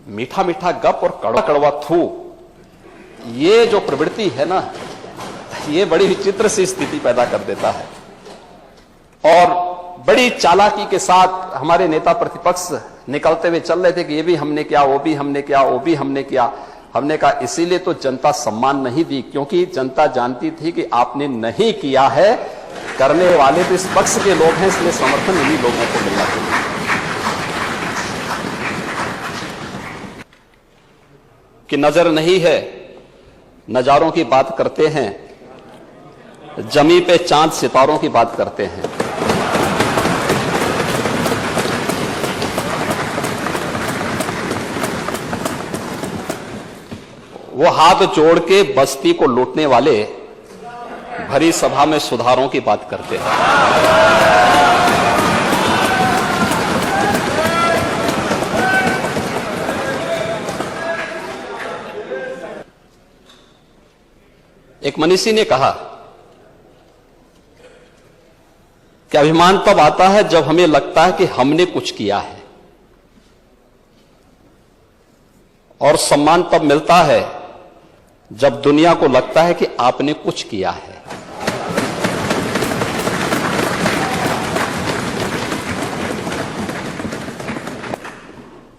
मीठा मीठा गप और कड़वा कड़वा थू, ये जो प्रवृत्ति है ना, ये बड़ी विचित्र सी स्थिति पैदा कर देता है। और बड़ी चालाकी के साथ हमारे नेता प्रतिपक्ष निकलते हुए चल रहे थे कि ये भी हमने किया, वो भी हमने किया, वो भी हमने किया। हमने कहा इसीलिए तो जनता सम्मान नहीं दी, क्योंकि जनता जानती थी कि आपने नहीं किया है, करने वाले तो इस पक्ष के लोग हैं, इसलिए समर्थन इन्हीं लोगों को मिलना चाहिए। कि नजर नहीं है, नजारों की बात करते हैं, जमी पे चांद सितारों की बात करते हैं। वो हाथ जोड़ के बस्ती को लूटने वाले भरी सभा में सुधारों की बात करते हैं। एक मनीषी ने कहा कि अभिमान तब आता है जब हमें लगता है कि हमने कुछ किया है, और सम्मान तब मिलता है जब दुनिया को लगता है कि आपने कुछ किया है।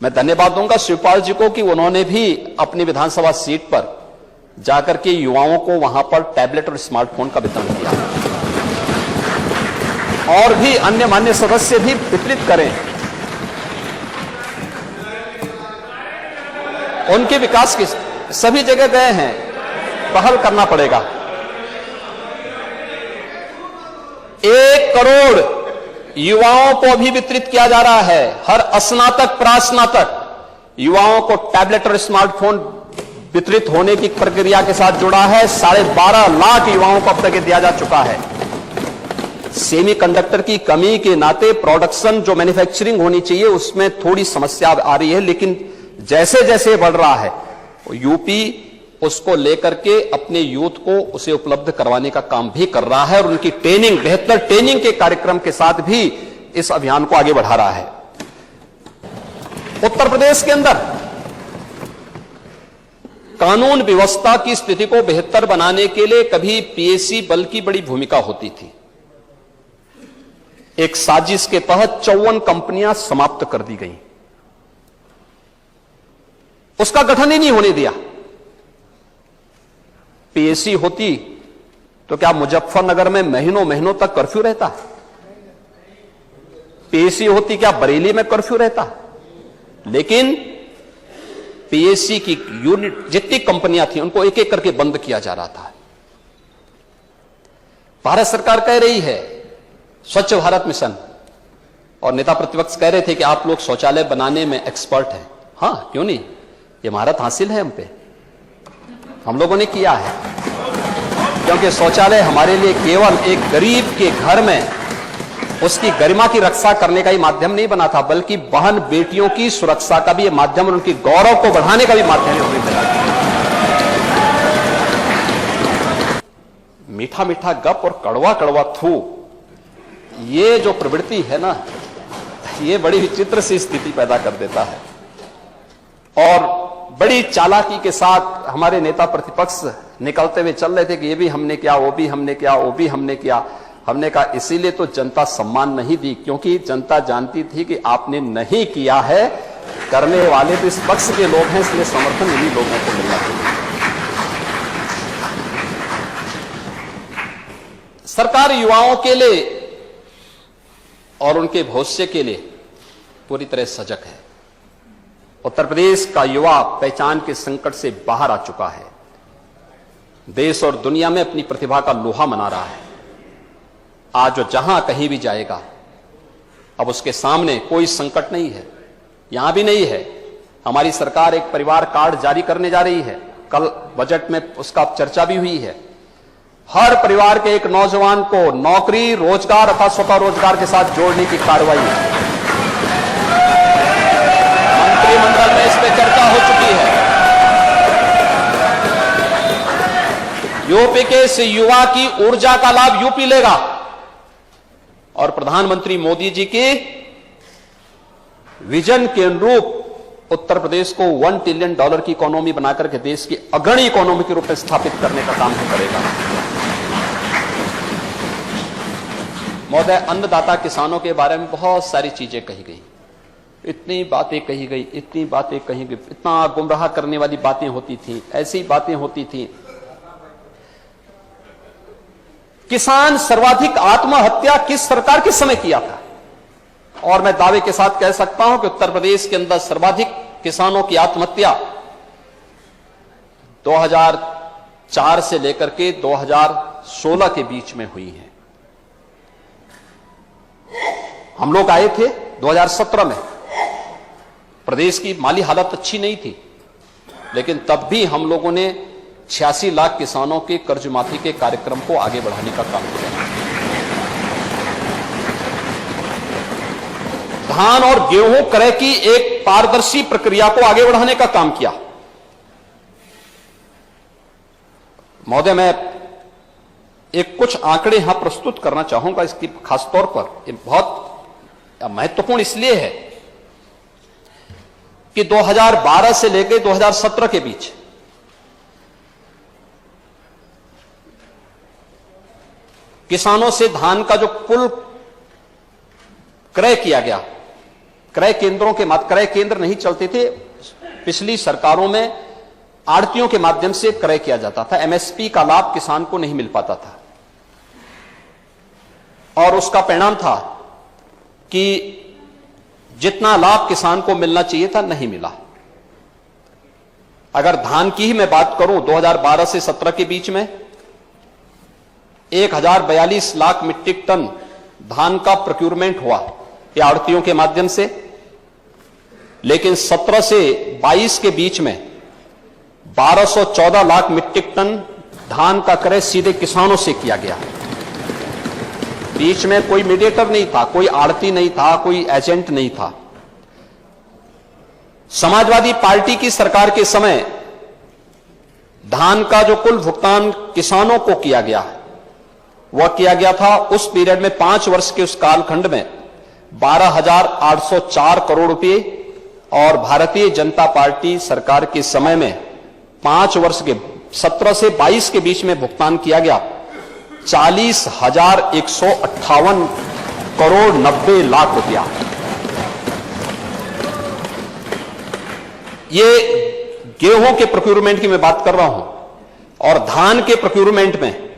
मैं धन्यवाद दूंगा शिवपाल जी को कि उन्होंने भी अपनी विधानसभा सीट पर जाकर के युवाओं को वहां पर टैबलेट और स्मार्टफोन का वितरण किया, और भी अन्य मान्य सदस्य भी वितरित करें। उनके विकास की सभी जगह गए हैं, पहल करना पड़ेगा। 1 करोड़ युवाओं को भी वितरित किया जा रहा है। हर स्नातक प्रास्नातक युवाओं को टैबलेट और स्मार्टफोन वितरित होने की प्रक्रिया के साथ जुड़ा है। 12.5 लाख युवाओं को अब तक दिया जा चुका है। सेमीकंडक्टर की कमी के नाते प्रोडक्शन जो मैन्युफैक्चरिंग होनी चाहिए उसमें थोड़ी समस्या आ रही है, लेकिन जैसे जैसे बढ़ रहा है यूपी उसको लेकर के अपने यूथ को उसे उपलब्ध करवाने का काम भी कर रहा है, और उनकी ट्रेनिंग, बेहतर ट्रेनिंग के कार्यक्रम के साथ भी इस अभियान को आगे बढ़ा रहा है। उत्तर प्रदेश के अंदर कानून व्यवस्था की स्थिति को बेहतर बनाने के लिए कभी पीएसी बल की बड़ी भूमिका होती थी। एक साजिश के तहत 54 कंपनियां समाप्त कर दी गई, उसका गठन ही नहीं होने दिया। पीएसी होती तो क्या मुजफ्फरनगर में महीनों महीनों तक कर्फ्यू रहता? पीएसी होती क्या बरेली में कर्फ्यू रहता? लेकिन पीएसी की यूनिट जितनी कंपनियां थी उनको एक एक करके बंद किया जा रहा था। भारत सरकार कह रही है स्वच्छ भारत मिशन, और नेता प्रतिपक्ष कह रहे थे कि आप लोग शौचालय बनाने में एक्सपर्ट हैं। हां, क्यों नहीं, ये महारत हासिल है हम पे, हम लोगों ने किया है। क्योंकि शौचालय हमारे लिए केवल एक गरीब के घर में उसकी गरिमा की रक्षा करने का ही माध्यम नहीं बना था, बल्कि बहन बेटियों की सुरक्षा का भी माध्यम और उनकी गौरव को बढ़ाने का भी माध्यम है। मीठा मीठा गप और कड़वा कड़वा थू, ये जो प्रवृत्ति है ना, ये बड़ी विचित्र सी स्थिति पैदा कर देता है। और बड़ी चालाकी के साथ हमारे नेता प्रतिपक्ष निकलते हुए चल रहे थे कि ये भी हमने किया, वो भी हमने किया, वो भी हमने किया। हमने कहा इसीलिए तो जनता सम्मान नहीं दी, क्योंकि जनता जानती थी कि आपने नहीं किया है, करने वाले तो इस पक्ष के लोग हैं, इसलिए समर्थन इन्हीं लोगों को मिलना चाहिए। सरकार युवाओं के लिए और उनके भविष्य के लिए पूरी तरह सजग है। उत्तर प्रदेश का युवा पहचान के संकट से बाहर आ चुका है, देश और दुनिया में अपनी प्रतिभा का लोहा मना रहा है। आज वो जहां कहीं भी जाएगा, अब उसके सामने कोई संकट नहीं है, यहां भी नहीं है। हमारी सरकार एक परिवार कार्ड जारी करने जा रही है, कल बजट में उसका चर्चा भी हुई है। हर परिवार के एक नौजवान को नौकरी, रोजगार अथवा स्वतः रोजगार के साथ जोड़ने की कार्रवाई है। मंत्रिमंडल में इस पर चर्चा हो चुकी है। यूपी के इस युवा की ऊर्जा का लाभ यूपी लेगा, और प्रधानमंत्री मोदी जी के विजन के अनुरूप उत्तर प्रदेश को $1 ट्रिलियन की इकोनॉमी बनाकर के देश की अग्रणी इकोनॉमी के रूप में स्थापित करने का काम करेगा। महोदय, अन्नदाता किसानों के बारे में बहुत सारी चीजें कही गई, इतनी बातें कही गई, इतनी बातें कही गई, इतना गुमराह करने वाली बातें होती थी, ऐसी बातें होती थी। किसान सर्वाधिक आत्महत्या किस सरकार के समय किया था? और मैं दावे के साथ कह सकता हूं कि उत्तर प्रदेश के अंदर सर्वाधिक किसानों की आत्महत्या 2004 से लेकर के 2016 के बीच में हुई है। हम लोग आए थे 2017 में, प्रदेश की माली हालत अच्छी नहीं थी, लेकिन तब भी हम लोगों ने 86 लाख किसानों के कर्ज माफी के कार्यक्रम को आगे बढ़ाने का काम किया। धान और गेहूं क्रय की एक पारदर्शी प्रक्रिया को आगे बढ़ाने का काम किया। महोदय, मैं एक कुछ आंकड़े यहां प्रस्तुत करना चाहूंगा, इसकी खासतौर पर ये बहुत महत्वपूर्ण इसलिए है कि 2012 से लेकर 2017 के बीच किसानों से धान का जो कुल क्रय किया गया, क्रय केंद्रों के क्रय केंद्र नहीं चलते थे, पिछली सरकारों में आड़तियों के माध्यम से क्रय किया जाता था, एमएसपी का लाभ किसान को नहीं मिल पाता था, और उसका परिणाम था कि जितना लाभ किसान को मिलना चाहिए था नहीं मिला। अगर धान की ही मैं बात करूं, 2012 से 17 के बीच में 1042 लाख मीट्रिक टन धान का प्रोक्यूरमेंट हुआ ये आड़तियों के माध्यम से, लेकिन 17 से 22 के बीच में 1214 लाख मीट्रिक टन धान का क्रय सीधे किसानों से किया गया। बीच में कोई मीडिएटर नहीं था, कोई आड़ती नहीं था, कोई एजेंट नहीं था। समाजवादी पार्टी की सरकार के समय धान का जो कुल भुगतान किसानों को किया गया वह किया गया था उस पीरियड में 5 वर्ष के उस कालखंड में 12,804 करोड़ रुपए, और भारतीय जनता पार्टी सरकार के समय में 5 वर्ष के 17 से 22 के बीच में भुगतान किया गया 40,158 करोड़ 90 लाख रुपया। ये गेहूं के प्रोक्यूरमेंट की मैं बात कर रहा हूं, और धान के प्रोक्यूरमेंट में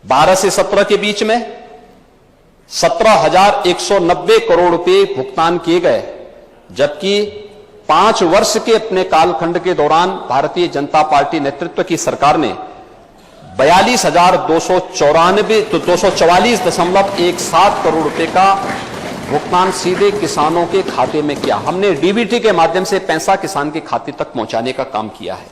12 से 17 के बीच में 17,190 करोड़ रुपए भुगतान किए गए, जबकि 5 वर्ष के अपने कालखंड के दौरान भारतीय जनता पार्टी नेतृत्व की सरकार ने 244,17 करोड़ रुपए का भुगतान सीधे किसानों के खाते में किया। हमने डीबीटी के माध्यम से पैसा किसान के खाते तक पहुंचाने का काम किया है।